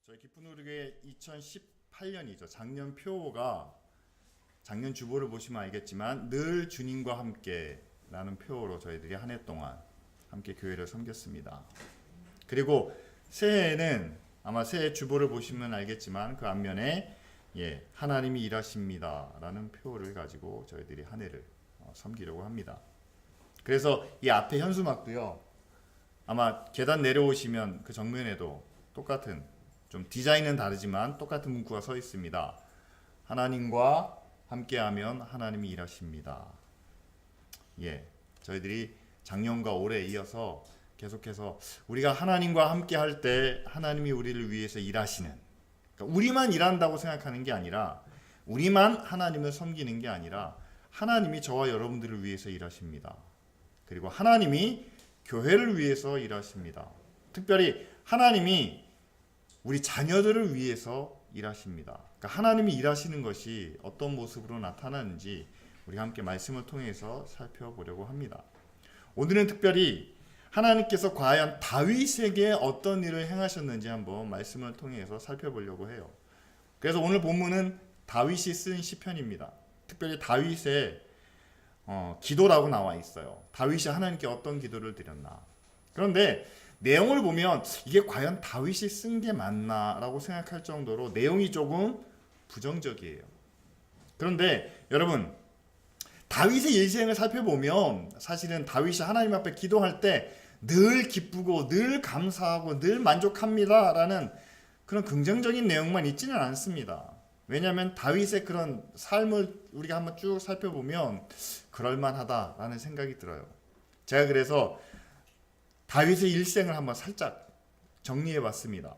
저희 기쁜 우리교회 2018년이죠. 작년 표어가 작년 주보를 보시면 알겠지만 늘 주님과 함께 라는 표어로 저희들이 한 해 동안 함께 교회를 섬겼습니다. 그리고 새해에는 아마 새해 주보를 보시면 알겠지만 그 앞면에 하나님이 일하십니다 라는 표어를 가지고 저희들이 한 해를 섬기려고 합니다. 그래서 이 앞에 현수막도요, 아마 계단 내려오시면 그 정면에도 똑같은, 좀 디자인은 다르지만 똑같은 문구가 서 있습니다. 하나님과 함께하면 하나님이 일하십니다. 저희들이 작년과 올해 이어서 계속해서 우리가 하나님과 함께 할 때 하나님이 우리를 위해서 일하시는, 그러니까 우리만 일한다고 생각하는 게 아니라, 우리만 하나님을 섬기는 게 아니라 하나님이 저와 여러분들을 위해서 일하십니다. 그리고 하나님이 교회를 위해서 일하십니다. 특별히 하나님이 우리 자녀들을 위해서 일하십니다. 그러니까 하나님이 일하시는 것이 어떤 모습으로 나타나는지 우리 함께 말씀을 통해서 살펴보려고 합니다. 오늘은 특별히 하나님께서 과연 다윗에게 어떤 일을 행하셨는지 한번 말씀을 통해서 살펴보려고 해요. 그래서 오늘 본문은 다윗이 쓴 시편입니다. 특별히 다윗의 기도라고 나와 있어요. 다윗이 하나님께 어떤 기도를 드렸나. 그런데 내용을 보면 이게 과연 다윗이 쓴 게 맞나라고 생각할 정도로 내용이 조금 부정적이에요. 그런데 여러분, 다윗의 일생을 살펴보면 사실은 다윗이 하나님 앞에 기도할 때 늘 기쁘고 늘 감사하고 늘 만족합니다라는 그런 긍정적인 내용만 있지는 않습니다. 왜냐하면 다윗의 그런 삶을 우리가 한번 쭉 살펴보면 그럴만하다라는 생각이 들어요. 제가 그래서 다윗의 일생을 한번 살짝 정리해봤습니다.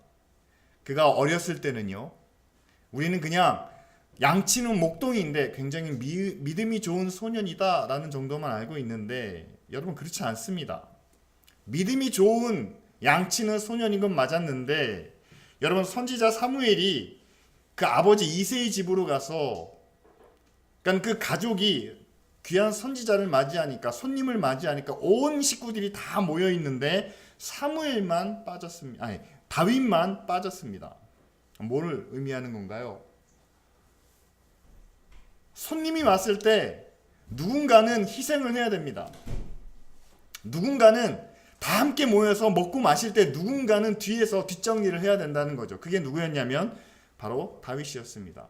그가 어렸을 때는요, 우리는 그냥 양치는 목동인데 굉장히 믿음이 좋은 소년이다라는 정도만 알고 있는데, 여러분 그렇지 않습니다. 믿음이 좋은 양치는 소년인 건 맞았는데, 여러분 선지자 사무엘이 그 아버지 이새의 집으로 가서, 그러니까 그 가족이 귀한 선지자를 맞이하니까, 손님을 맞이하니까 온 식구들이 다 모여 있는데 사무엘만 빠졌습니다. 아니, 다윗만 빠졌습니다. 뭘 의미하는 건가요? 손님이 왔을 때 누군가는 희생을 해야 됩니다. 누군가는 다 함께 모여서 먹고 마실 때 누군가는 뒤에서 뒷정리를 해야 된다는 거죠. 그게 누구였냐면 바로 다윗이었습니다.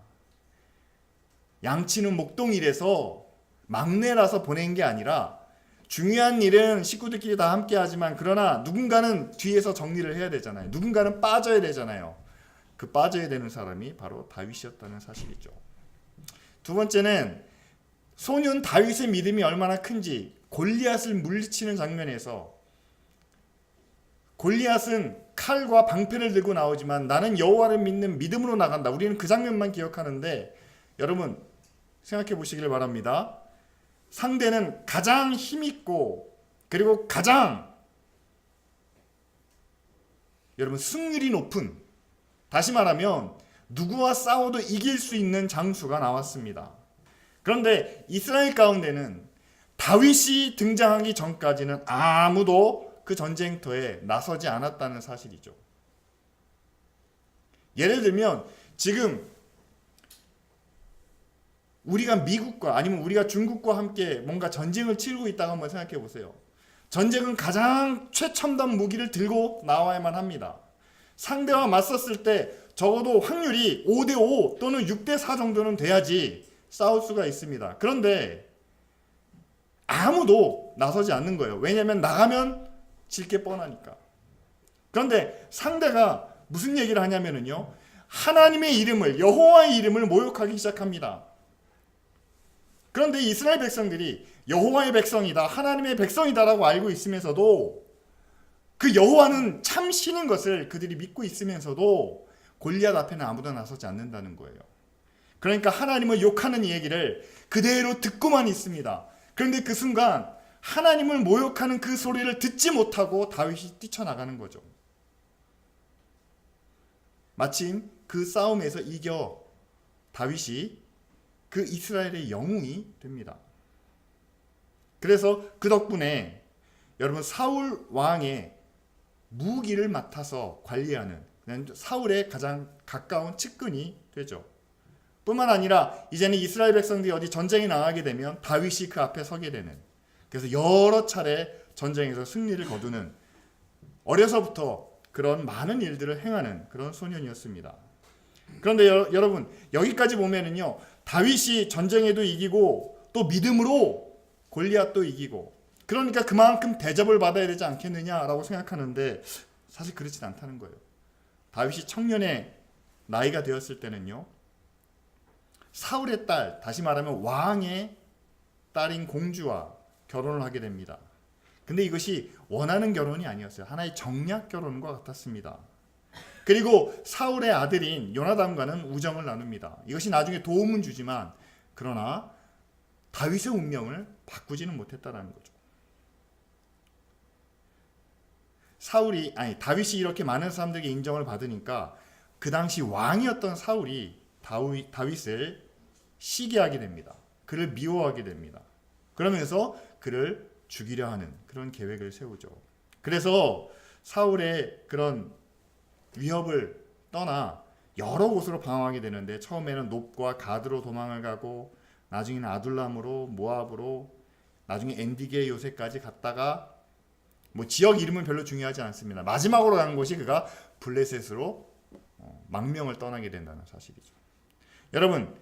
양치는 목동일에서 막내라서 보낸 게 아니라, 중요한 일은 식구들끼리 다 함께 하지만 그러나 누군가는 뒤에서 정리를 해야 되잖아요. 누군가는 빠져야 되잖아요. 그 빠져야 되는 사람이 바로 다윗이었다는 사실이죠. 두 번째는 소년 다윗의 믿음이 얼마나 큰지, 골리앗을 물리치는 장면에서 골리앗은 칼과 방패를 들고 나오지만 나는 여호와를 믿는 믿음으로 나간다. 우리는 그 장면만 기억하는데, 여러분 생각해 보시길 바랍니다. 상대는 가장 힘있고 그리고 가장 여러분 승률이 높은, 다시 말하면 누구와 싸워도 이길 수 있는 장수가 나왔습니다. 그런데 이스라엘 가운데는 다윗이 등장하기 전까지는 아무도 그 전쟁터에 나서지 않았다는 사실이죠. 예를 들면 지금 우리가 미국과 아니면 우리가 중국과 함께 뭔가 전쟁을 치르고 있다고 한번 생각해 보세요. 전쟁은 가장 최첨단 무기를 들고 나와야만 합니다. 상대와 맞섰을 때 적어도 확률이 5대5 또는 6대4 정도는 돼야지 싸울 수가 있습니다. 그런데 아무도 나서지 않는 거예요. 왜냐하면 나가면 질 게 뻔하니까. 그런데 상대가 무슨 얘기를 하냐면요, 하나님의 이름을, 여호와의 이름을 모욕하기 시작합니다. 그런데 이스라엘 백성들이 여호와의 백성이다, 하나님의 백성이다라고 알고 있으면서도, 그 여호와는 참 신인 것을 그들이 믿고 있으면서도 골리앗 앞에는 아무도 나서지 않는다는 거예요. 그러니까 하나님을 욕하는 얘기를 그대로 듣고만 있습니다. 그런데 그 순간 하나님을 모욕하는 그 소리를 듣지 못하고 다윗이 뛰쳐나가는 거죠. 마침 그 싸움에서 이겨 다윗이 그 이스라엘의 영웅이 됩니다. 그래서 그 덕분에 여러분 사울 왕의 무기를 맡아서 관리하는 그냥 사울의 가장 가까운 측근이 되죠. 뿐만 아니라 이제는 이스라엘 백성들이 어디 전쟁에 나가게 되면 다윗이 그 앞에 서게 되는, 그래서 여러 차례 전쟁에서 승리를 거두는, 어려서부터 그런 많은 일들을 행하는 그런 소년이었습니다. 그런데 여러분, 여기까지 보면은요, 다윗이 전쟁에도 이기고 또 믿음으로 골리앗도 이기고, 그러니까 그만큼 대접을 받아야 되지 않겠느냐라고 생각하는데 사실 그렇진 않다는 거예요. 다윗이 청년의 나이가 되었을 때는요, 사울의 딸, 다시 말하면 왕의 딸인 공주와 결혼을 하게 됩니다. 근데 이것이 원하는 결혼이 아니었어요. 하나의 정략 결혼과 같았습니다. 그리고 사울의 아들인 요나단과는 우정을 나눕니다. 이것이 나중에 도움은 주지만 그러나 다윗의 운명을 바꾸지는 못했다는 거죠. 다윗이 이렇게 많은 사람들에게 인정을 받으니까 그 당시 왕이었던 사울이 다윗을 시기하게 됩니다. 그를 미워하게 됩니다. 그러면서 그를 죽이려 하는 그런 계획을 세우죠. 그래서 사울의 그런 위협을 떠나 여러 곳으로 방황하게 되는데, 처음에는 놉과 가드로 도망을 가고, 나중에는 아둘람으로, 모압으로, 나중에 엔디게 요새까지 갔다가, 뭐 지역 이름은 별로 중요하지 않습니다. 마지막으로 간 곳이 그가 블레셋으로 망명을 떠나게 된다는 사실이죠. 여러분,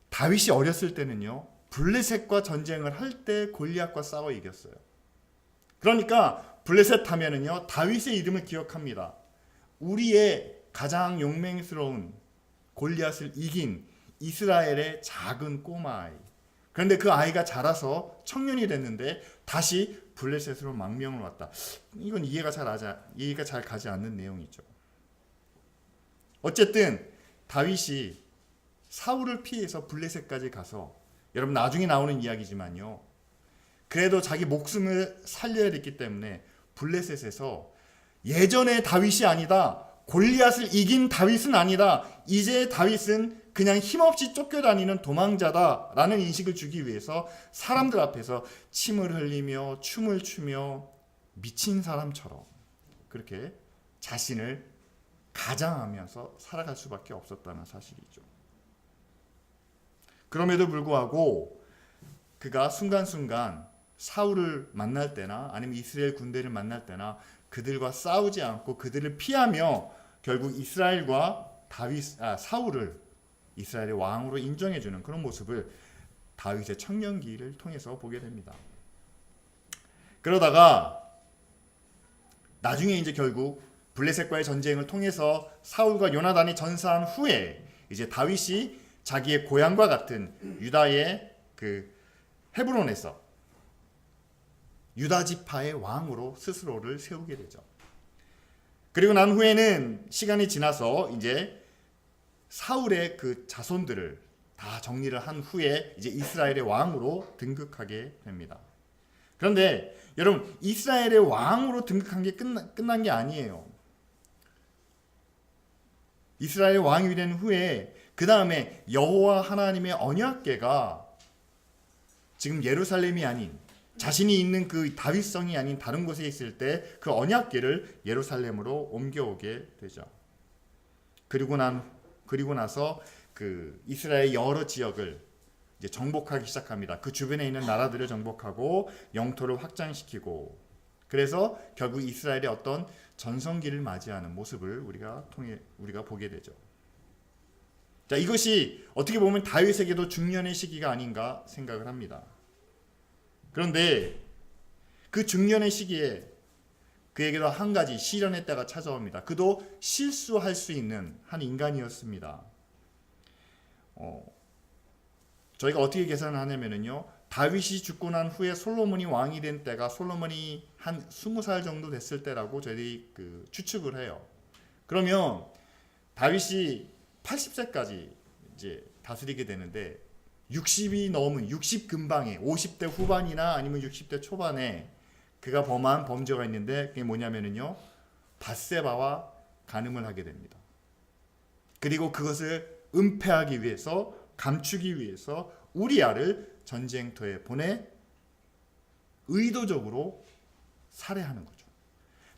다윗이 어렸을 때는요, 블레셋과 전쟁을 할 때 골리앗과 싸워 이겼어요. 그러니까 블레셋 하면은요, 다윗의 이름을 기억합니다. 우리의 가장 용맹스러운 골리앗을 이긴 이스라엘의 작은 꼬마 아이. 그런데 그 아이가 자라서 청년이 됐는데 다시 블레셋으로 망명을 왔다. 이건 이해가 잘 가지 않는 내용이죠. 어쨌든 다윗이 사울을 피해서 블레셋까지 가서, 여러분 나중에 나오는 이야기지만요, 그래도 자기 목숨을 살려야 됐기 때문에 블레셋에서 예전의 다윗이 아니다, 골리앗을 이긴 다윗은 아니다, 이제 다윗은 그냥 힘없이 쫓겨다니는 도망자다라는 인식을 주기 위해서 사람들 앞에서 침을 흘리며 춤을 추며 미친 사람처럼 그렇게 자신을 가장하면서 살아갈 수밖에 없었다는 사실이죠. 그럼에도 불구하고 그가 순간순간 사울을 만날 때나 아니면 이스라엘 군대를 만날 때나 그들과 싸우지 않고 그들을 피하며 결국 이스라엘과 사울을 이스라엘의 왕으로 인정해주는 그런 모습을 다윗의 청년기를 통해서 보게 됩니다. 그러다가 나중에 이제 결국 블레셋과의 전쟁을 통해서 사울과 요나단이 전사한 후에 이제 다윗이 자기의 고향과 같은 유다의 그 헤브론에서 유다 지파의 왕으로 스스로를 세우게 되죠. 그리고 난 후에는 시간이 지나서 이제 사울의 그 자손들을 다 정리를 한 후에 이제 이스라엘의 왕으로 등극하게 됩니다. 그런데 여러분, 이스라엘의 왕으로 등극한 게 끝난 게 아니에요. 이스라엘의 왕이 된 후에 그 다음에 여호와 하나님의 언약궤가 지금 예루살렘이 아닌, 자신이 있는 그 다윗성이 아닌 다른 곳에 있을 때 그 언약궤를 예루살렘으로 옮겨오게 되죠. 그리고 나서 그 이스라엘 여러 지역을 이제 정복하기 시작합니다. 그 주변에 있는 나라들을 정복하고 영토를 확장시키고, 그래서 결국 이스라엘의 어떤 전성기를 맞이하는 모습을 우리가 보게 되죠. 자, 이것이 어떻게 보면 다윗에게도 중년의 시기가 아닌가 생각을 합니다. 그런데 그 중년의 시기에 그에게도 한 가지 시련의 때가 찾아옵니다. 그도 실수할 수 있는 한 인간이었습니다. 저희가 어떻게 계산을 하냐면요, 다윗이 죽고 난 후에 솔로몬이 왕이 된 때가 솔로몬이 한 20살 정도 됐을 때라고 저희들이 추측을 해요. 그러면 다윗이 80세까지 이제 다스리게 되는데 60이 넘은 60 근방에 50대 후반이나 아니면 60대 초반에 그가 범한 범죄가 있는데, 그게 뭐냐면요, 밧세바와 간음을 하게 됩니다. 그리고 그것을 은폐하기 위해서, 감추기 위해서 우리아를 전쟁터에 보내 의도적으로 살해하는 거죠.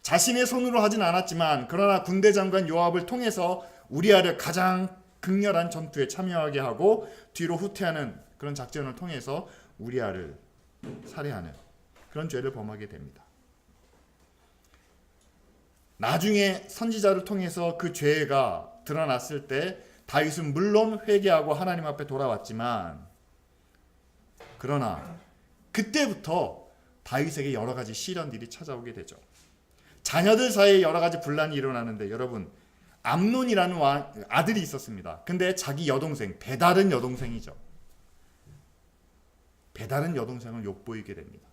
자신의 손으로 하진 않았지만 그러나 군대 장관 요압을 통해서 우리아를 가장 극렬한 전투에 참여하게 하고 뒤로 후퇴하는 그런 작전을 통해서 우리아를 살해하는 그런 죄를 범하게 됩니다. 나중에 선지자를 통해서 그 죄가 드러났을 때 다윗은 물론 회개하고 하나님 앞에 돌아왔지만 그러나 그때부터 다윗에게 여러 가지 시련들이 찾아오게 되죠. 자녀들 사이에 여러 가지 분란이 일어나는데 여러분 암논이라는 아들이 있었습니다. 근데 자기 여동생 베다른 여동생이죠. 베다른 여동생을 욕보이게 됩니다.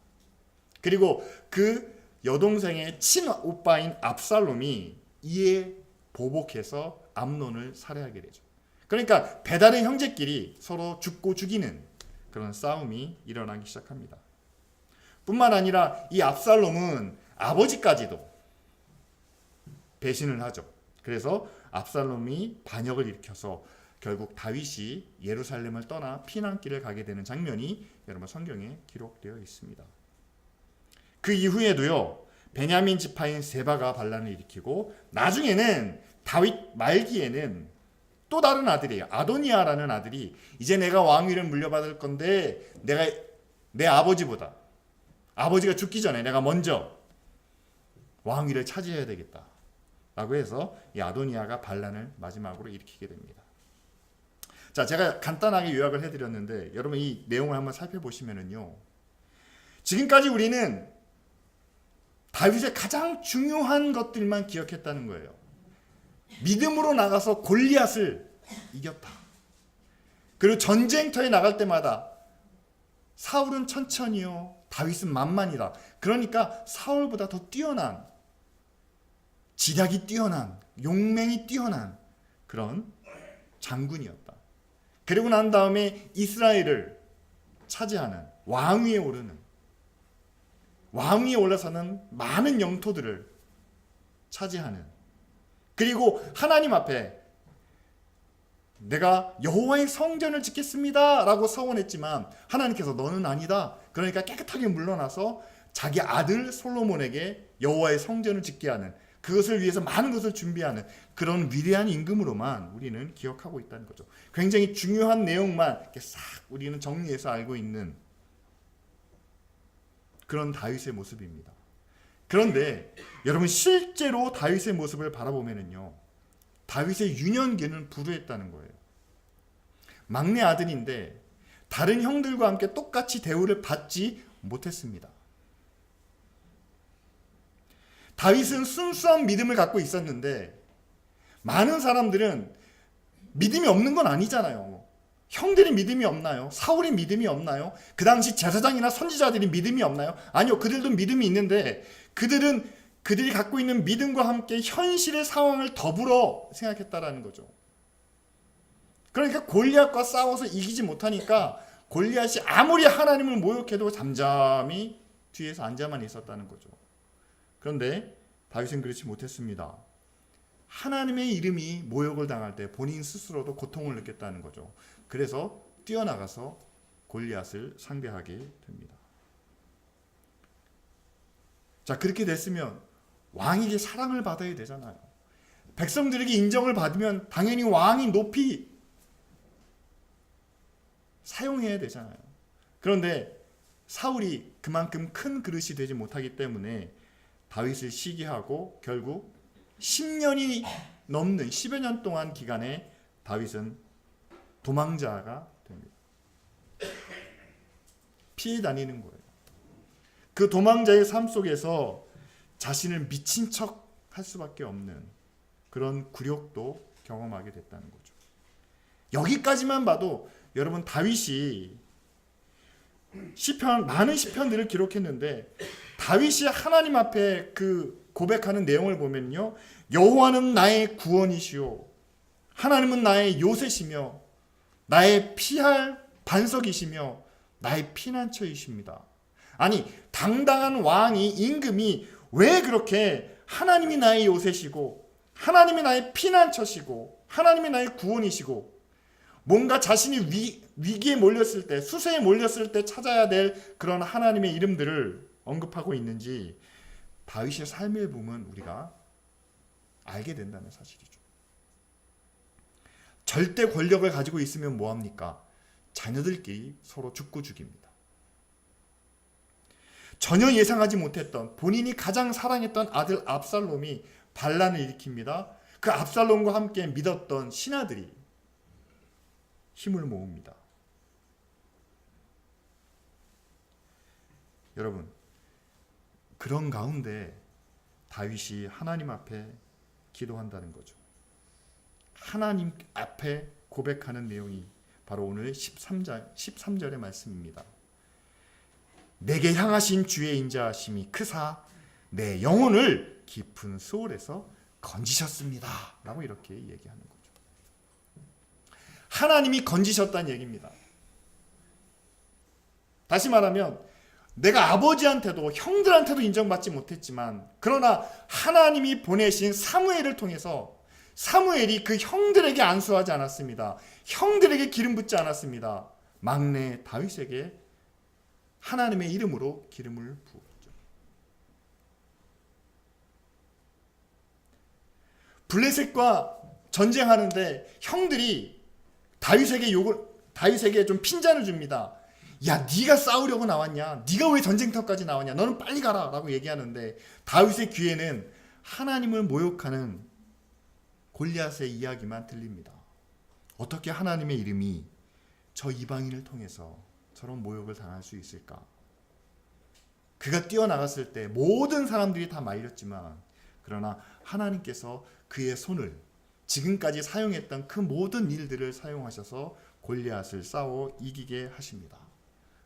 그리고 그 여동생의 친오빠인 압살롬이 이에 보복해서 암논을 살해하게 되죠. 그러니까 베다른 형제끼리 서로 죽고 죽이는 그런 싸움이 일어나기 시작합니다. 뿐만 아니라 이 압살롬은 아버지까지도 배신을 하죠. 그래서 압살롬이 반역을 일으켜서 결국 다윗이 예루살렘을 떠나 피난길을 가게 되는 장면이 여러분 성경에 기록되어 있습니다. 그 이후에도요. 베냐민 지파인 세바가 반란을 일으키고 나중에는 다윗 말기에는 또 다른 아들이에요. 아도니아라는 아들이 이제 내가 왕위를 물려받을 건데 내가 내 아버지보다 아버지가 죽기 전에 내가 먼저 왕위를 차지해야 되겠다 라고 해서 이 아도니아가 반란을 마지막으로 일으키게 됩니다. 자, 제가 간단하게 요약을 해드렸는데 여러분 이 내용을 한번 살펴보시면은요, 지금까지 우리는 다윗의 가장 중요한 것들만 기억했다는 거예요. 믿음으로 나가서 골리앗을 이겼다. 그리고 전쟁터에 나갈 때마다 사울은 천천히요, 다윗은 만만이다. 그러니까 사울보다 더 뛰어난, 지략이 뛰어난, 용맹이 뛰어난 그런 장군이었다. 그리고 난 다음에 이스라엘을 차지하는 왕위에 오르는, 왕위에 올라서는 많은 영토들을 차지하는, 그리고 하나님 앞에 내가 여호와의 성전을 짓겠습니다 라고 서원했지만 하나님께서 너는 아니다. 그러니까 깨끗하게 물러나서 자기 아들 솔로몬에게 여호와의 성전을 짓게 하는, 그것을 위해서 많은 것을 준비하는 그런 위대한 임금으로만 우리는 기억하고 있다는 거죠. 굉장히 중요한 내용만 이렇게 싹 우리는 정리해서 알고 있는 그런 다윗의 모습입니다. 그런데 여러분 실제로 다윗의 모습을 바라보면은요, 다윗의 유년기는 불우했다는 거예요. 막내 아들인데 다른 형들과 함께 똑같이 대우를 받지 못했습니다. 다윗은 순수한 믿음을 갖고 있었는데 많은 사람들은 믿음이 없는 건 아니잖아요. 형들이 믿음이 없나요? 사울이 믿음이 없나요? 그 당시 제사장이나 선지자들이 믿음이 없나요? 아니요, 그들도 믿음이 있는데 그들이 갖고 있는 믿음과 함께 현실의 상황을 더불어 생각했다라는 거죠. 그러니까 골리앗과 싸워서 이기지 못하니까 골리앗이 아무리 하나님을 모욕해도 잠잠히 뒤에서 앉아만 있었다는 거죠. 그런데 다윗은 그렇지 못했습니다. 하나님의 이름이 모욕을 당할 때 본인 스스로도 고통을 느꼈다는 거죠. 그래서 뛰어나가서 골리앗을 상대하게 됩니다. 자, 그렇게 됐으면 왕에게 사랑을 받아야 되잖아요. 백성들에게 인정을 받으면 당연히 왕이 높이 사용해야 되잖아요. 그런데 사울이 그만큼 큰 그릇이 되지 못하기 때문에 다윗을 시기하고 결국 10년이 넘는 10여 년 동안 기간에 다윗은 도망자가 됩니다. 피해 다니는 거예요. 그 도망자의 삶 속에서 자신을 미친 척 할 수밖에 없는 그런 굴욕도 경험하게 됐다는 거죠. 여기까지만 봐도 여러분 다윗이 시편, 많은 시편들을 기록했는데 다윗이 하나님 앞에 그 고백하는 내용을 보면요, 여호와는 나의 구원이시오, 하나님은 나의 요새시며 나의 피할 반석이시며 나의 피난처이십니다. 아니, 당당한 왕이, 임금이 왜 그렇게 하나님이 나의 요새시고 하나님이 나의 피난처시고 하나님이 나의 구원이시고 뭔가 자신이 위기에 몰렸을 때, 수세에 몰렸을 때 찾아야 될 그런 하나님의 이름들을 언급하고 있는지 다윗의 삶을 보면 우리가 알게 된다는 사실이죠. 절대 권력을 가지고 있으면 뭐합니까? 자녀들끼리 서로 죽고 죽입니다. 전혀 예상하지 못했던 본인이 가장 사랑했던 아들 압살롬이 반란을 일으킵니다. 그 압살롬과 함께 믿었던 신하들이 힘을 모읍니다. 여러분, 그런 가운데 다윗이 하나님 앞에 기도한다는 거죠. 하나님 앞에 고백하는 내용이 바로 오늘 13절의 말씀입니다. 내게 향하신 주의 인자하심이 크사 내 영혼을 깊은 수월에서 건지셨습니다. 라고 이렇게 얘기하는 거죠. 하나님이 건지셨다는 얘기입니다. 다시 말하면 내가 아버지한테도 형들한테도 인정받지 못했지만 그러나 하나님이 보내신 사무엘을 통해서 사무엘이 그 형들에게 안수하지 않았습니다. 형들에게 기름 붓지 않았습니다. 막내 다윗에게 하나님의 이름으로 기름을 부었죠. 블레셋과 전쟁하는데 형들이 다윗에게 좀 핀잔을 줍니다. 야, 네가 싸우려고 나왔냐? 네가 왜 전쟁터까지 나왔냐? 너는 빨리 가라 라고 얘기하는데 다윗의 귀에는 하나님을 모욕하는 골리앗의 이야기만 들립니다. 어떻게 하나님의 이름이 저 이방인을 통해서 저런 모욕을 당할 수 있을까? 그가 뛰어나갔을 때 모든 사람들이 다 말렸지만 그러나 하나님께서 그의 손을 지금까지 사용했던 그 모든 일들을 사용하셔서 골리앗을 싸워 이기게 하십니다.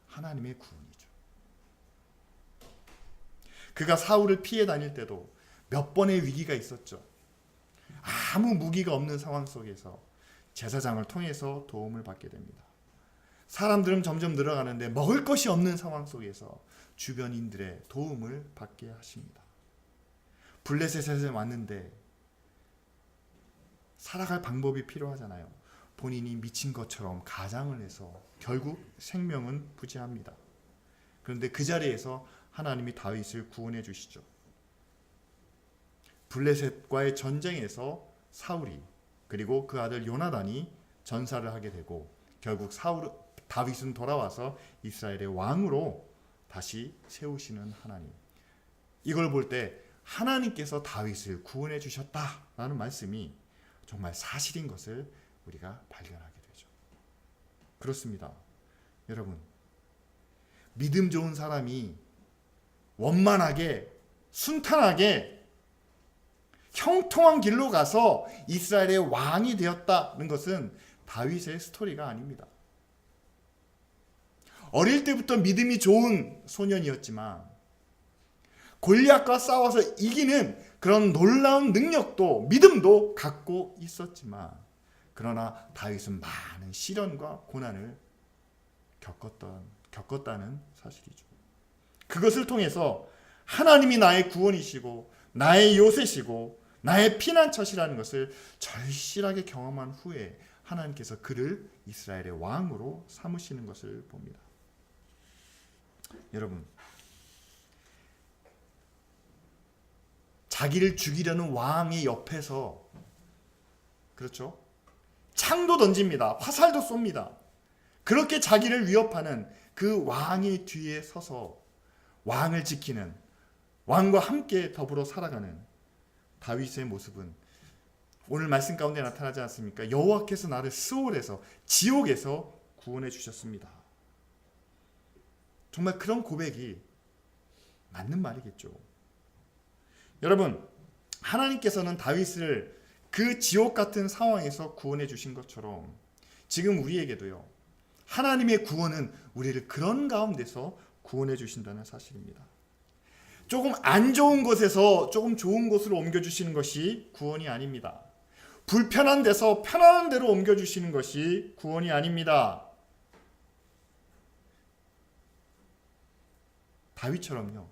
하나님의 구원이죠. 그가 사울을 피해 다닐 때도 몇 번의 위기가 있었죠. 아무 무기가 없는 상황 속에서 제사장을 통해서 도움을 받게 됩니다. 사람들은 점점 늘어가는데 먹을 것이 없는 상황 속에서 주변인들의 도움을 받게 하십니다. 블레셋에 왔는데 살아갈 방법이 필요하잖아요. 본인이 미친 것처럼 가장을 해서 결국 생명은 부재합니다. 그런데 그 자리에서 하나님이 다윗을 구원해 주시죠. 블레셋과의 전쟁에서 사울이 그리고 그 아들 요나단이 전사를 하게 되고 결국 다윗은 돌아와서 이스라엘의 왕으로 다시 세우시는 하나님. 이걸 볼 때 하나님께서 다윗을 구원해 주셨다라는 말씀이 정말 사실인 것을 우리가 발견하게 되죠. 그렇습니다. 여러분, 믿음 좋은 사람이 원만하게 순탄하게 형통한 길로 가서 이스라엘의 왕이 되었다는 것은 다윗의 스토리가 아닙니다. 어릴 때부터 믿음이 좋은 소년이었지만 골리앗과 싸워서 이기는 그런 놀라운 능력도 믿음도 갖고 있었지만 그러나 다윗은 많은 시련과 고난을 겪었다는 사실이죠. 그것을 통해서 하나님이 나의 구원이시고 나의 요새시고 나의 피난처시라는 것을 절실하게 경험한 후에 하나님께서 그를 이스라엘의 왕으로 삼으시는 것을 봅니다. 여러분, 자기를 죽이려는 왕의 옆에서 그렇죠? 창도 던집니다. 화살도 쏩니다. 그렇게 자기를 위협하는 그 왕의 뒤에 서서 왕을 지키는 왕과 함께 더불어 살아가는 다윗의 모습은 오늘 말씀 가운데 나타나지 않습니까? 여호와께서 나를 스올에서 지옥에서 구원해 주셨습니다. 정말 그런 고백이 맞는 말이겠죠. 여러분, 하나님께서는 다윗을 그 지옥 같은 상황에서 구원해 주신 것처럼 지금 우리에게도요, 하나님의 구원은 우리를 그런 가운데서 구원해 주신다는 사실입니다. 조금 안 좋은 곳에서 조금 좋은 곳으로 옮겨주시는 것이 구원이 아닙니다. 불편한 데서 편안한 데로 옮겨주시는 것이 구원이 아닙니다. 다윗처럼요,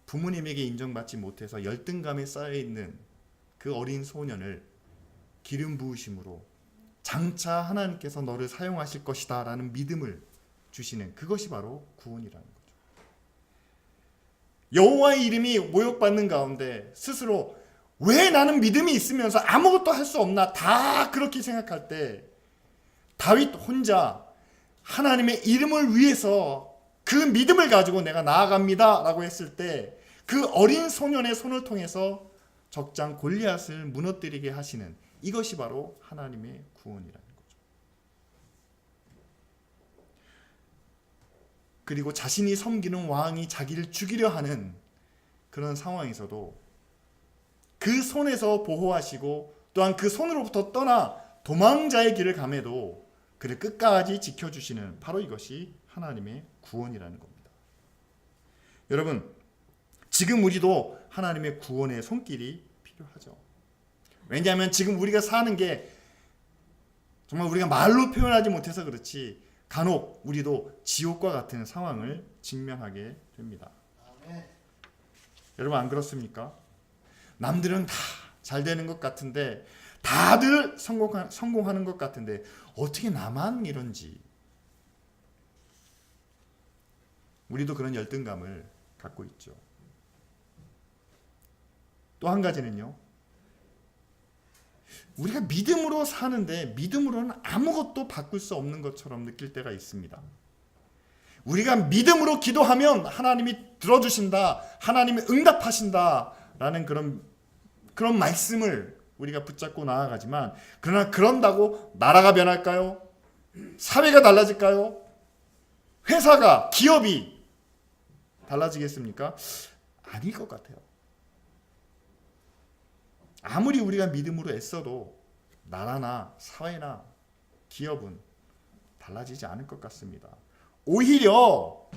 부모님에게 인정받지 못해서 열등감에 쌓여있는 그 어린 소년을 기름 부으심으로 장차 하나님께서 너를 사용하실 것이다 라는 믿음을 주시는 그것이 바로 구원이라는 거죠. 여호와의 이름이 모욕받는 가운데 스스로 왜 나는 믿음이 있으면서 아무것도 할 수 없나 다 그렇게 생각할 때 다윗 혼자 하나님의 이름을 위해서 그 믿음을 가지고 내가 나아갑니다 라고 했을 때 그 어린 소년의 손을 통해서 적장 골리앗을 무너뜨리게 하시는 이것이 바로 하나님의 구원이라는 거죠. 그리고 자신이 섬기는 왕이 자기를 죽이려 하는 그런 상황에서도 그 손에서 보호하시고 또한 그 손으로부터 떠나 도망자의 길을 감해도 그를 끝까지 지켜주시는 바로 이것이 하나님의 구원이라는 겁니다. 여러분, 지금 우리도 하나님의 구원의 손길이 필요하죠. 왜냐하면 지금 우리가 사는 게 정말 우리가 말로 표현하지 못해서 그렇지 간혹 우리도 지옥과 같은 상황을 직면하게 됩니다. 여러분 안 그렇습니까? 남들은 다 잘 되는 것 같은데 다들 성공하는 것 같은데 어떻게 나만 이런지 우리도 그런 열등감을 갖고 있죠. 또 한 가지는요. 우리가 믿음으로 사는데 믿음으로는 아무것도 바꿀 수 없는 것처럼 느낄 때가 있습니다. 우리가 믿음으로 기도하면 하나님이 들어주신다, 하나님이 응답하신다라는 그런 말씀을 우리가 붙잡고 나아가지만 그러나 그런다고 나라가 변할까요? 사회가 달라질까요? 회사가, 기업이 달라지겠습니까? 아닐 것 같아요. 아무리 우리가 믿음으로 애써도 나라나 사회나 기업은 달라지지 않을 것 같습니다. 오히려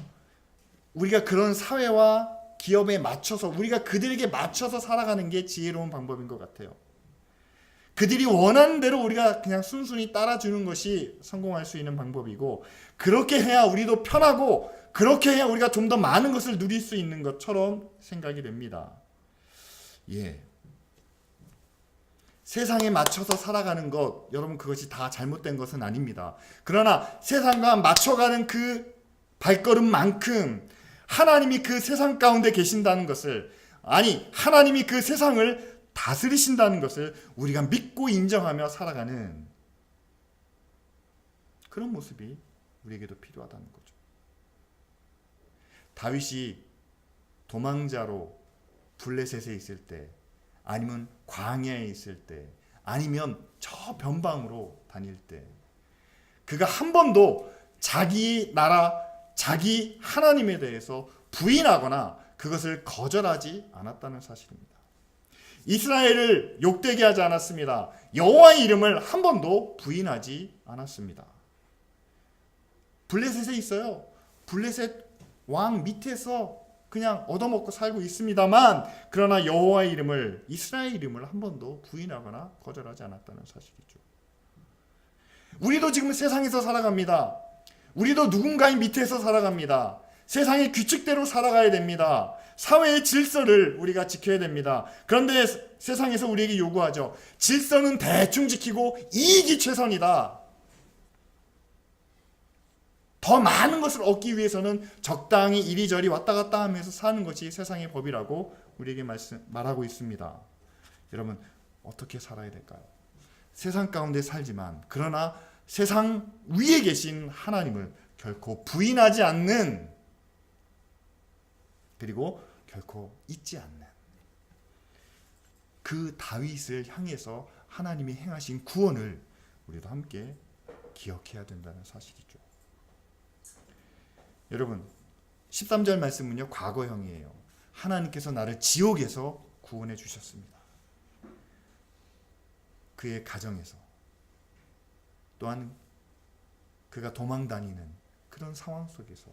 우리가 그런 사회와 기업에 맞춰서 우리가 그들에게 맞춰서 살아가는 게 지혜로운 방법인 것 같아요. 그들이 원하는 대로 우리가 그냥 순순히 따라주는 것이 성공할 수 있는 방법이고 그렇게 해야 우리도 편하고 그렇게 해야 우리가 좀 더 많은 것을 누릴 수 있는 것처럼 생각이 됩니다. 예. 세상에 맞춰서 살아가는 것, 여러분 그것이 다 잘못된 것은 아닙니다. 그러나 세상과 맞춰가는 그 발걸음만큼 하나님이 그 세상 가운데 계신다는 것을, 아니 하나님이 그 세상을 다스리신다는 것을 우리가 믿고 인정하며 살아가는 그런 모습이 우리에게도 필요하다는 거죠. 다윗이 도망자로 블레셋에 있을 때, 아니면 광야에 있을 때, 아니면 저 변방으로 다닐 때 그가 한 번도 자기 나라, 자기 하나님에 대해서 부인하거나 그것을 거절하지 않았다는 사실입니다. 이스라엘을 욕되게 하지 않았습니다. 여호와의 이름을 한 번도 부인하지 않았습니다. 블레셋에 있어요. 블레셋 왕 밑에서 그냥 얻어먹고 살고 있습니다만 그러나 여호와의 이름을, 이스라엘 이름을 한 번도 부인하거나 거절하지 않았다는 사실이죠. 우리도 지금 세상에서 살아갑니다. 우리도 누군가의 밑에서 살아갑니다. 세상의 규칙대로 살아가야 됩니다. 사회의 질서를 우리가 지켜야 됩니다. 그런데 세상에서 우리에게 요구하죠. 질서는 대충 지키고 이익이 최선이다. 더 많은 것을 얻기 위해서는 적당히 이리저리 왔다 갔다 하면서 사는 것이 세상의 법이라고 우리에게 말하고 있습니다. 여러분 어떻게 살아야 될까요? 세상 가운데 살지만 그러나 세상 위에 계신 하나님을 결코 부인하지 않는, 그리고 결코 잊지 않는 그 다윗을 향해서 하나님이 행하신 구원을 우리도 함께 기억해야 된다는 사실이죠. 여러분 13절 말씀은요 과거형이에요. 하나님께서 나를 지옥에서 구원해 주셨습니다. 그의 가정에서, 또한 그가 도망다니는 그런 상황 속에서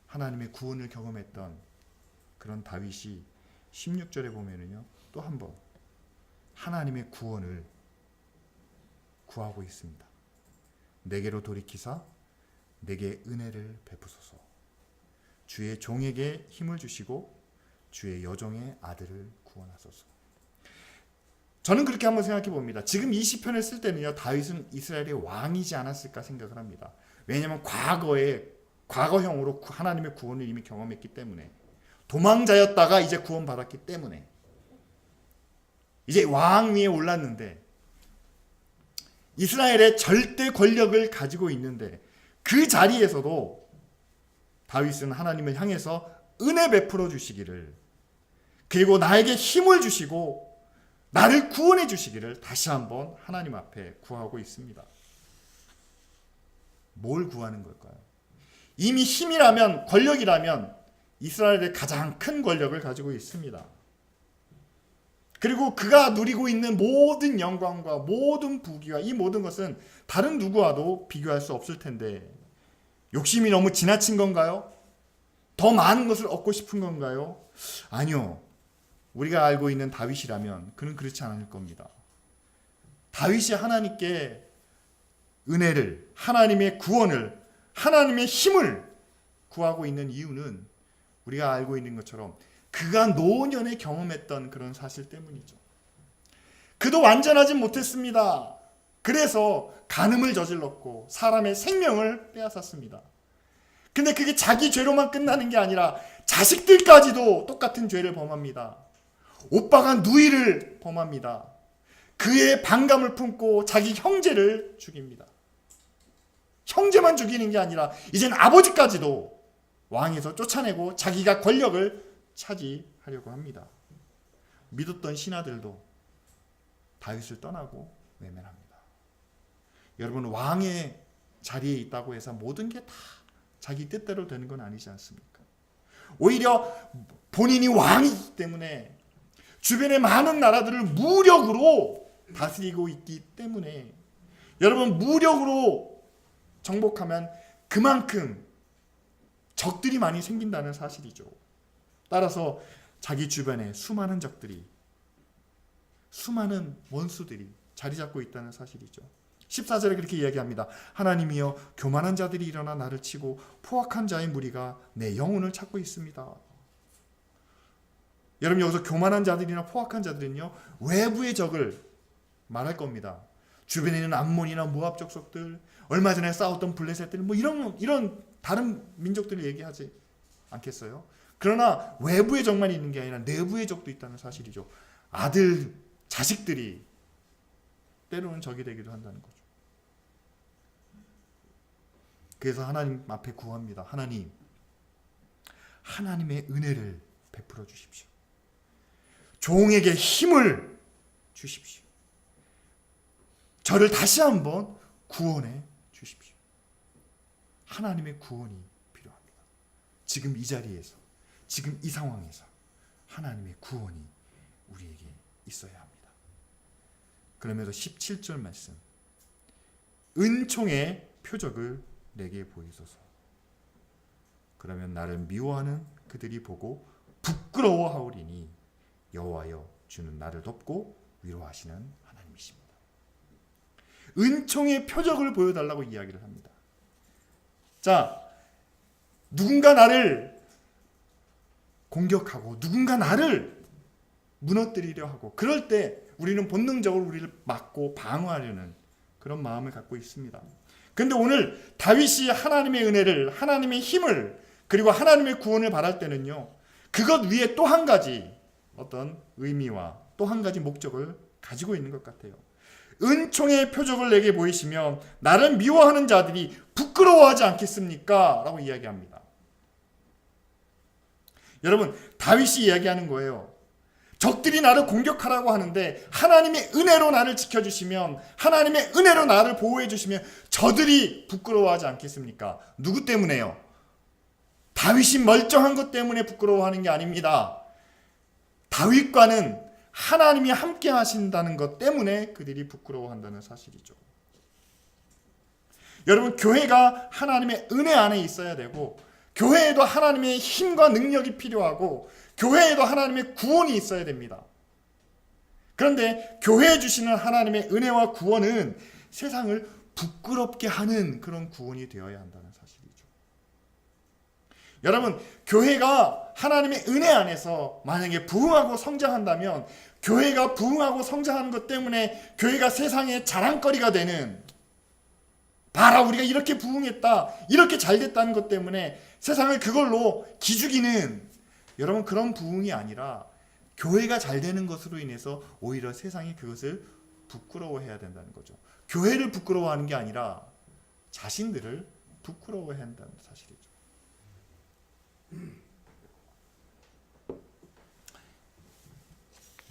하나님의 구원을 경험했던 그런 다윗이 16절에 보면은요 또 한 번 하나님의 구원을 구하고 있습니다. 내게로 돌이키사 내게 은혜를 베푸소서. 주의 종에게 힘을 주시고 주의 여종의 아들을 구원하소서. 저는 그렇게 한번 생각해 봅니다. 지금 이 시편을 쓸 때는요 다윗은 이스라엘의 왕이지 않았을까 생각을 합니다. 왜냐하면 과거형으로 하나님의 구원을 이미 경험했기 때문에 도망자였다가 이제 구원받았기 때문에 이제 왕 위에 올랐는데 이스라엘의 절대 권력을 가지고 있는데 그 자리에서도 다윗은 하나님을 향해서 은혜 베풀어 주시기를, 그리고 나에게 힘을 주시고 나를 구원해 주시기를 다시 한번 하나님 앞에 구하고 있습니다. 뭘 구하는 걸까요? 이미 힘이라면, 권력이라면 이스라엘의 가장 큰 권력을 가지고 있습니다. 그리고 그가 누리고 있는 모든 영광과 모든 부귀와 이 모든 것은 다른 누구와도 비교할 수 없을 텐데 욕심이 너무 지나친 건가요? 더 많은 것을 얻고 싶은 건가요? 아니요. 우리가 알고 있는 다윗이라면 그는 그렇지 않을 겁니다. 다윗이 하나님께 은혜를, 하나님의 구원을, 하나님의 힘을 구하고 있는 이유는 우리가 알고 있는 것처럼 그가 노년에 경험했던 그런 사실 때문이죠. 그도 완전하지 못했습니다. 그래서 간음을 저질렀고 사람의 생명을 빼앗았습니다. 근데 그게 자기 죄로만 끝나는 게 아니라 자식들까지도 똑같은 죄를 범합니다. 오빠가 누이를 범합니다. 그의 반감을 품고 자기 형제를 죽입니다. 형제만 죽이는 게 아니라 이젠 아버지까지도 왕에서 쫓아내고 자기가 권력을 차지하려고 합니다. 믿었던 신하들도 다윗을 떠나고 외면합니다. 여러분, 왕의 자리에 있다고 해서 모든 게 다 자기 뜻대로 되는 건 아니지 않습니까? 오히려 본인이 왕이기 때문에 주변의 많은 나라들을 무력으로 다스리고 있기 때문에, 여러분, 무력으로 정복하면 그만큼 적들이 많이 생긴다는 사실이죠. 따라서 자기 주변에 수많은 적들이, 수많은 원수들이 자리 잡고 있다는 사실이죠. 14절에 그렇게 이야기합니다. 하나님이여, 교만한 자들이 일어나 나를 치고 포악한 자의 무리가 내 영혼을 찾고 있습니다. 여러분, 여기서 교만한 자들이나 포악한 자들은요, 외부의 적을 말할 겁니다. 주변에 있는 암몬이나 모압 족속들, 얼마 전에 싸웠던 블레셋들, 뭐 이런 다른 민족들을 얘기하지 않겠어요? 그러나 외부의 적만 있는 게 아니라 내부의 적도 있다는 사실이죠. 아들, 자식들이 때로는 적이 되기도 한다는 거죠. 그래서 하나님 앞에 구합니다. 하나님, 하나님의 은혜를 베풀어 주십시오. 종에게 힘을 주십시오. 저를 다시 한번 구원해 주십시오. 하나님의 구원이 필요합니다. 지금 이 자리에서, 지금 이 상황에서 하나님의 구원이 우리에게 있어야 합니다. 그러면서 17절 말씀, 은총의 표적을 내게 보이소서. 그러면 나를 미워하는 그들이 보고 부끄러워하오리니 여호와여, 주는 나를 돕고 위로하시는 하나님이십니다. 은총의 표적을 보여달라고 이야기를 합니다. 자, 누군가 나를 공격하고 누군가 나를 무너뜨리려 하고, 그럴 때 우리는 본능적으로 우리를 막고 방어하려는 그런 마음을 갖고 있습니다. 그런데 오늘 다윗이 하나님의 은혜를, 하나님의 힘을, 그리고 하나님의 구원을 바랄 때는요, 그것 위에 또 한 가지 어떤 의미와 또 한 가지 목적을 가지고 있는 것 같아요. 은총의 표적을 내게 보이시며 나를 미워하는 자들이 부끄러워하지 않겠습니까? 라고 이야기합니다. 여러분, 다윗이 이야기하는 거예요. 적들이 나를 공격하라고 하는데 하나님의 은혜로 나를 지켜주시면, 하나님의 은혜로 나를 보호해 주시면 저들이 부끄러워하지 않겠습니까? 누구 때문에요? 다윗이 멀쩡한 것 때문에 부끄러워하는 게 아닙니다. 다윗과는 하나님이 함께 하신다는 것 때문에 그들이 부끄러워한다는 사실이죠. 여러분, 교회가 하나님의 은혜 안에 있어야 되고, 교회에도 하나님의 힘과 능력이 필요하고, 교회에도 하나님의 구원이 있어야 됩니다. 그런데 교회에 주시는 하나님의 은혜와 구원은 세상을 부끄럽게 하는 그런 구원이 되어야 한다는 사실이죠. 여러분, 교회가 하나님의 은혜 안에서 만약에 부흥하고 성장한다면, 교회가 부흥하고 성장하는 것 때문에 교회가 세상의 자랑거리가 되는, 봐라 우리가 이렇게 부흥했다, 이렇게 잘 됐다는 것 때문에 세상을 그걸로 기죽이는, 여러분 그런 부흥이 아니라 교회가 잘 되는 것으로 인해서 오히려 세상이 그것을 부끄러워해야 된다는 거죠. 교회를 부끄러워하는 게 아니라 자신들을 부끄러워해야 한다는 사실이죠.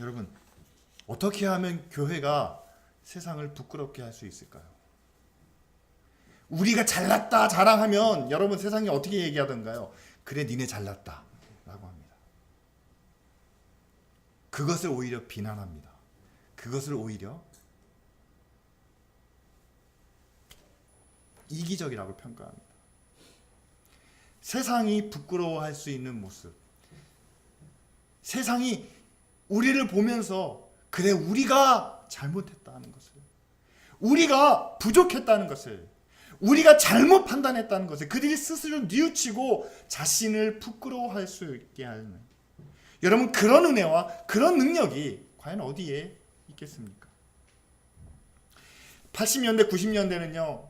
여러분, 어떻게 하면 교회가 세상을 부끄럽게 할 수 있을까요? 우리가 잘났다 자랑하면 여러분 세상이 어떻게 얘기하던가요? 그래 니네 잘났다 라고 합니다. 그것을 오히려 비난합니다. 그것을 오히려 이기적이라고 평가합니다. 세상이 부끄러워할 수 있는 모습, 세상이 우리를 보면서 그래 우리가 잘못했다는 것을, 우리가 부족했다는 것을, 우리가 잘못 판단했다는 것을 그들이 스스로 뉘우치고 자신을 부끄러워할 수 있게 하는, 여러분 그런 은혜와 그런 능력이 과연 어디에 있겠습니까? 80년대 90년대는요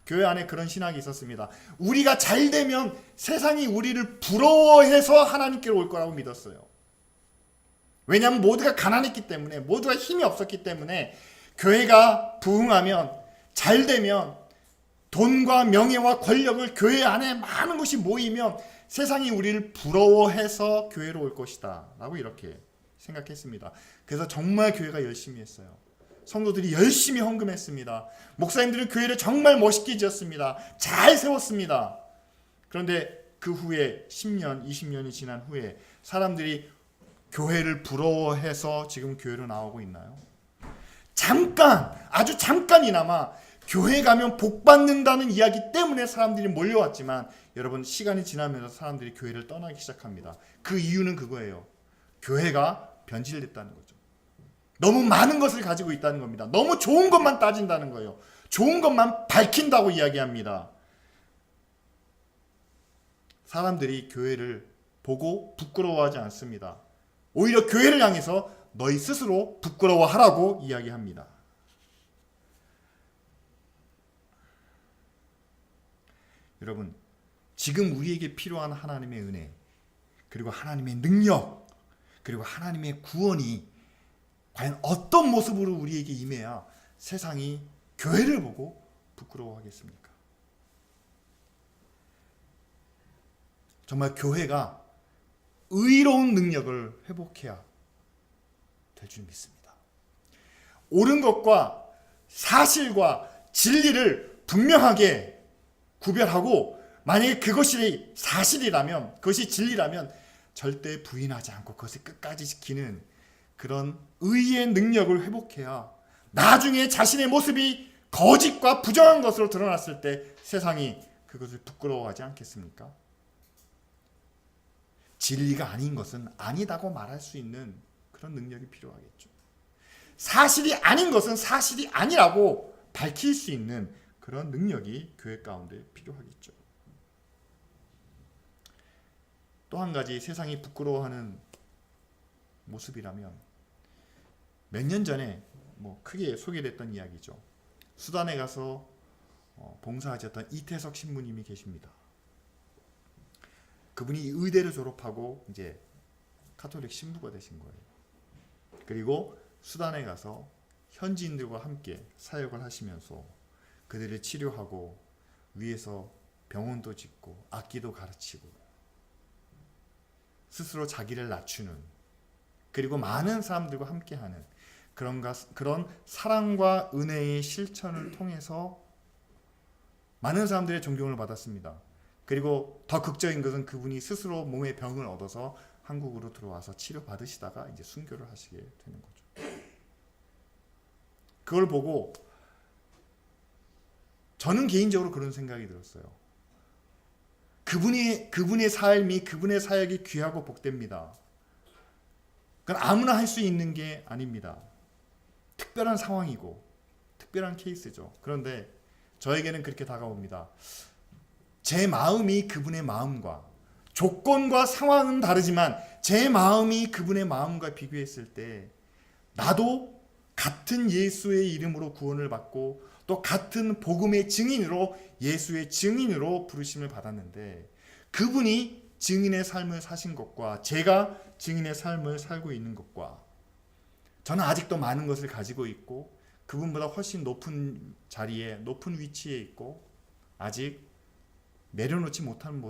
교회 안에 그런 신학이 있었습니다. 우리가 잘 되면 세상이 우리를 부러워해서 하나님께로 올 거라고 믿었어요. 왜냐하면 모두가 가난했기 때문에, 모두가 힘이 없었기 때문에 교회가 부흥하면, 잘 되면 돈과 명예와 권력을 교회 안에 많은 것이 모이면 세상이 우리를 부러워해서 교회로 올 것이다 라고 이렇게 생각했습니다. 그래서 정말 교회가 열심히 했어요. 성도들이 열심히 헌금했습니다. 목사님들은 교회를 정말 멋있게 지었습니다. 잘 세웠습니다. 그런데 그 후에 10년, 20년이 지난 후에 사람들이 교회를 부러워해서 지금 교회로 나오고 있나요? 잠깐, 아주 잠깐이나마 교회 가면 복 받는다는 이야기 때문에 사람들이 몰려왔지만 여러분 시간이 지나면서 사람들이 교회를 떠나기 시작합니다. 그 이유는 그거예요. 교회가 변질됐다는 거죠. 너무 많은 것을 가지고 있다는 겁니다. 너무 좋은 것만 따진다는 거예요. 좋은 것만 밝힌다고 이야기합니다. 사람들이 교회를 보고 부끄러워하지 않습니다. 오히려 교회를 향해서 너희 스스로 부끄러워하라고 이야기합니다. 여러분, 지금 우리에게 필요한 하나님의 은혜, 그리고 하나님의 능력, 그리고 하나님의 구원이 과연 어떤 모습으로 우리에게 임해야 세상이 교회를 보고 부끄러워하겠습니까? 정말 교회가 의로운 능력을 회복해야 될 줄 믿습니다. 옳은 것과 사실과 진리를 분명하게 구별하고, 만약에 그것이 사실이라면, 그것이 진리라면 절대 부인하지 않고 그것을 끝까지 지키는 그런 의의 능력을 회복해야 나중에 자신의 모습이 거짓과 부정한 것으로 드러났을 때 세상이 그것을 부끄러워하지 않겠습니까? 진리가 아닌 것은 아니다고 말할 수 있는 그런 능력이 필요하겠죠. 사실이 아닌 것은 사실이 아니라고 밝힐 수 있는 그런 능력이 교회 가운데 필요하겠죠. 또 한 가지 세상이 부끄러워하는 모습이라면 몇 년 전에 크게 소개됐던 이야기죠. 수단에 가서 봉사하셨던 이태석 신부님이 계십니다. 그분이 의대를 졸업하고 이제 카톨릭 신부가 되신 거예요. 그리고 수단에 가서 현지인들과 함께 사역을 하시면서 그들을 치료하고 위에서 병원도 짓고 악기도 가르치고 스스로 자기를 낮추는, 그리고 많은 사람들과 함께하는 그런 사랑과 은혜의 실천을 통해서 많은 사람들의 존경을 받았습니다. 그리고 더 극적인 것은 그분이 스스로 몸의 병을 얻어서 한국으로 들어와서 치료받으시다가 이제 순교를 하시게 되는 거죠. 그걸 보고 저는 개인적으로 그런 생각이 들었어요. 그분의 삶이, 그분의 사역이 귀하고 복됩니다. 그건 아무나 할 수 있는 게 아닙니다. 특별한 상황이고 특별한 케이스죠. 그런데 저에게는 그렇게 다가옵니다. 제 마음이 그분의 마음과, 조건과 상황은 다르지만 제 마음이 그분의 마음과 비교했을 때 나도 같은 예수의 이름으로 구원을 받고 또 같은 복음의 증인으로, 예수의 증인으로 부르심을 받았는데 그분이 증인의 삶을 사신 것과 제가 증인의 삶을 살고 있는 것과 저는 아직도 많은 것을 가지고 있고 그분보다 훨씬 높은 자리에 높은 위치에 있고 아직 내려놓지 못한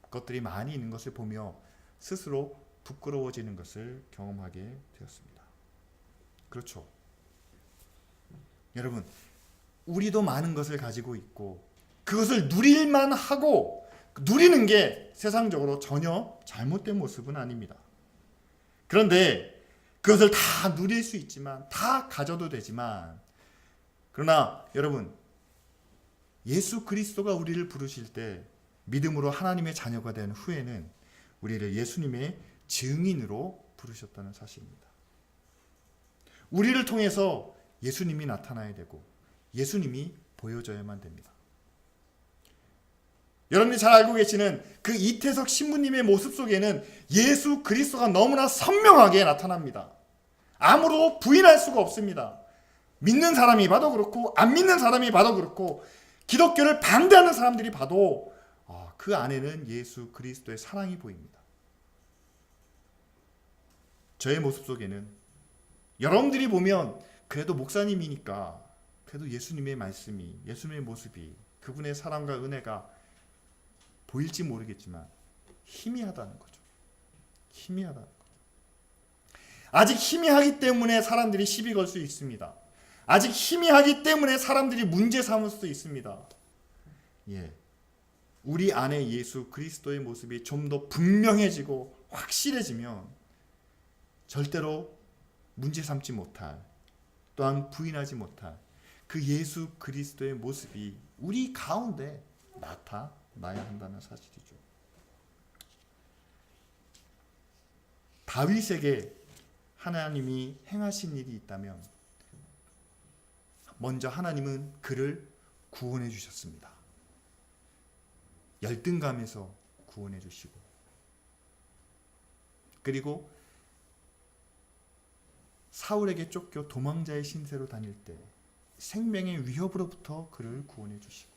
것들이 많이 있는 것을 보며 스스로 부끄러워지는 것을 경험하게 되었습니다. 그렇죠. 여러분, 우리도 많은 것을 가지고 있고 그것을 누릴만 하고 누리는 게 세상적으로 전혀 잘못된 모습은 아닙니다. 그런데 그것을 다 누릴 수 있지만 다 가져도 되지만 그러나 여러분 예수 그리스도가 우리를 부르실 때 믿음으로 하나님의 자녀가 된 후에는 우리를 예수님의 증인으로 부르셨다는 사실입니다. 우리를 통해서 예수님이 나타나야 되고 예수님이 보여져야만 됩니다. 여러분이 잘 알고 계시는 그 이태석 신부님의 모습 속에는 예수 그리스도가 너무나 선명하게 나타납니다. 아무도 부인할 수가 없습니다. 믿는 사람이 봐도 그렇고 안 믿는 사람이 봐도 그렇고 기독교를 반대하는 사람들이 봐도 그 안에는 예수 그리스도의 사랑이 보입니다. 저의 모습 속에는 여러분들이 보면 그래도 목사님이니까 그래도 예수님의 말씀이 예수님의 모습이 그분의 사랑과 은혜가 보일지 모르겠지만 희미하다는 거죠. 희미하다는 거죠. 아직 희미하기 때문에 사람들이 시비 걸 수 있습니다. 아직 희미하기 때문에 사람들이 문제 삼을 수도 있습니다. 우리 안에 예수 그리스도의 모습이 좀 더 분명해지고 확실해지면 절대로 문제 삼지 못할 또한 부인하지 못할 그 예수 그리스도의 모습이 우리 가운데 나타나야 한다는 사실이죠. 다윗에게 하나님이 행하신 일이 있다면 먼저 하나님은 그를 구원해 주셨습니다. 열등감에서 구원해 주시고 그리고 사울에게 쫓겨 도망자의 신세로 다닐 때 생명의 위협으로부터 그를 구원해 주시고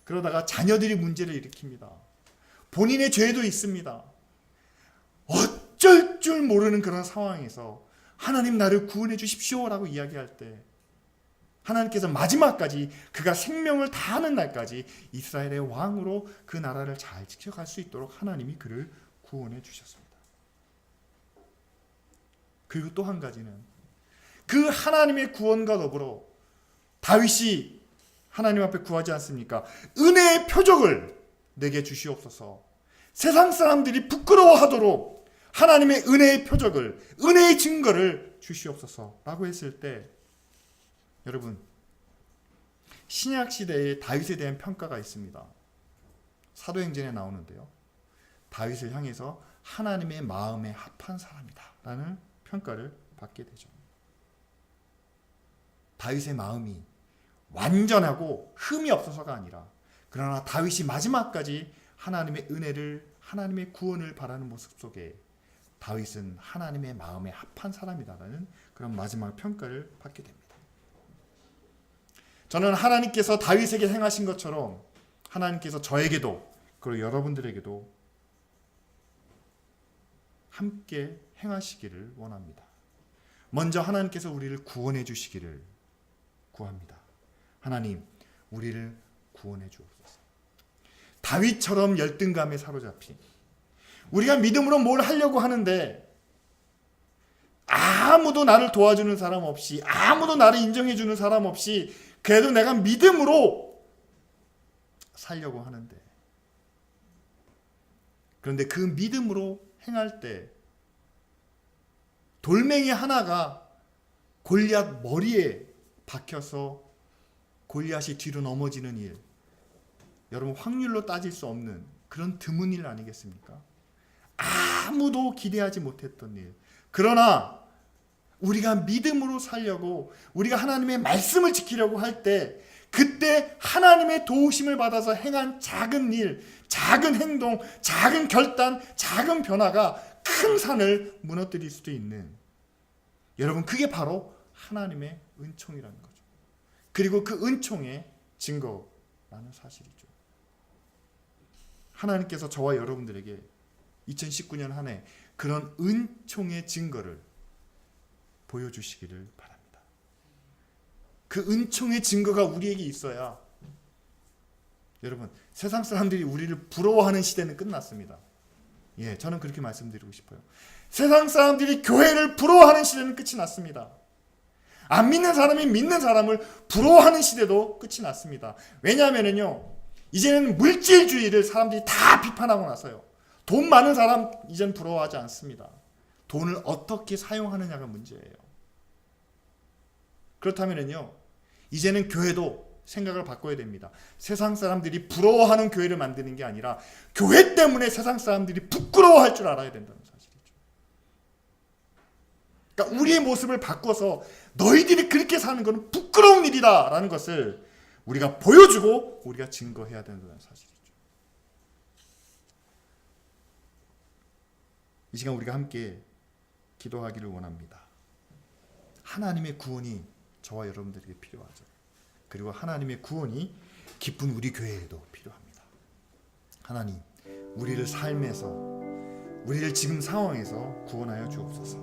그러다가 자녀들이 문제를 일으킵니다. 본인의 죄도 있습니다. 어쩔 줄 모르는 그런 상황에서 하나님 나를 구원해 주십시오 라고 이야기할 때 하나님께서 마지막까지 그가 생명을 다하는 날까지 이스라엘의 왕으로 그 나라를 잘 지켜갈 수 있도록 하나님이 그를 구원해 주셨습니다. 그리고 또 한 가지는 그 하나님의 구원과 더불어 다윗이 하나님 앞에 구하지 않습니까? 은혜의 표적을 내게 주시옵소서. 세상 사람들이 부끄러워하도록 하나님의 은혜의 표적을, 은혜의 증거를 주시옵소서 라고 했을 때 여러분 신약 시대에 다윗에 대한 평가가 있습니다. 사도행전에 나오는데요. 다윗을 향해서 하나님의 마음에 합한 사람이다 라는 평가를 받게 되죠. 다윗의 마음이 완전하고 흠이 없어서가 아니라 그러나 다윗이 마지막까지 하나님의 은혜를 하나님의 구원을 바라는 모습 속에 다윗은 하나님의 마음에 합한 사람이다라는 그런 마지막 평가를 받게 됩니다. 저는 하나님께서 다윗에게 행하신 것처럼 하나님께서 저에게도 그리고 여러분들에게도 함께 행하시기를 원합니다. 먼저 하나님께서 우리를 구원해 주시기를 구합니다. 하나님, 우리를 구원해 주옵소서. 다윗처럼 열등감에 사로잡힌 우리가 믿음으로 뭘 하려고 하는데 아무도 나를 도와주는 사람 없이 아무도 나를 인정해 주는 사람 없이 그래도 내가 믿음으로 살려고 하는데 그런데 그 믿음으로 행할 때 돌멩이 하나가 골리앗 머리에 박혀서 골리앗이 뒤로 넘어지는 일, 여러분 확률로 따질 수 없는 그런 드문 일 아니겠습니까? 아무도 기대하지 못했던 일. 그러나 우리가 믿음으로 살려고 우리가 하나님의 말씀을 지키려고 할 때 그때 하나님의 도우심을 받아서 행한 작은 일, 작은 행동, 작은 결단, 작은 변화가 큰 산을 무너뜨릴 수도 있는 여러분 그게 바로 하나님의 은총이라는 거죠. 그리고 그 은총의 증거라는 사실이죠. 하나님께서 저와 여러분들에게 2019년 한 해 그런 은총의 증거를 보여주시기를 바랍니다. 그 은총의 증거가 우리에게 있어야, 여러분, 세상 사람들이 우리를 부러워하는 시대는 끝났습니다. 예, 저는 그렇게 말씀드리고 싶어요. 세상 사람들이 교회를 부러워하는 시대는 끝이 났습니다. 안 믿는 사람이 믿는 사람을 부러워하는 시대도 끝이 났습니다. 왜냐하면요, 이제는 물질주의를 사람들이 다 비판하고 나서요, 돈 많은 사람 이제는 부러워하지 않습니다. 돈을 어떻게 사용하느냐가 문제예요. 그렇다면요, 이제는 교회도 생각을 바꿔야 됩니다. 세상 사람들이 부러워하는 교회를 만드는 게 아니라 교회 때문에 세상 사람들이 부끄러워할 줄 알아야 된다는 사실이죠. 그러니까 우리의 모습을 바꿔서 너희들이 그렇게 사는 것은 부끄러운 일이다 라는 것을 우리가 보여주고 우리가 증거해야 된다는 사실이죠. 이 시간 우리가 함께 기도하기를 원합니다. 하나님의 구원이 저와 여러분들에게 필요하죠. 그리고 하나님의 구원이 기쁜 우리 교회에도 필요합니다. 하나님, 우리를 삶에서, 우리를 지금 상황에서 구원하여 주옵소서.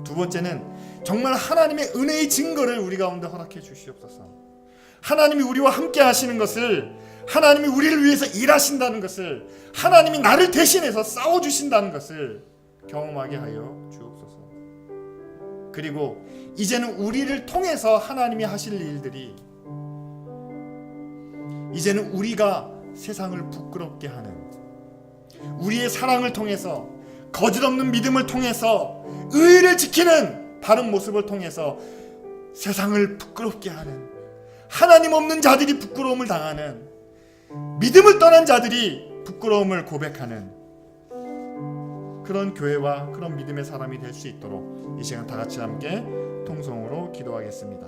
두 번째는 정말 하나님의 은혜의 증거를 우리 가운데 허락해 주시옵소서. 하나님이 우리와 함께 하시는 것을, 하나님이 우리를 위해서 일하신다는 것을, 하나님이 나를 대신해서 싸워주신다는 것을 경험하게 하여 주옵소서. 그리고 이제는 우리를 통해서 하나님이 하실 일들이, 이제는 우리가 세상을 부끄럽게 하는, 우리의 사랑을 통해서, 거짓없는 믿음을 통해서, 의를 지키는 바른 모습을 통해서 세상을 부끄럽게 하는, 하나님 없는 자들이 부끄러움을 당하는, 믿음을 떠난 자들이 부끄러움을 고백하는 그런 교회와 그런 믿음의 사람이 될 수 있도록 이 시간 다 같이 함께 통성으로 기도하겠습니다.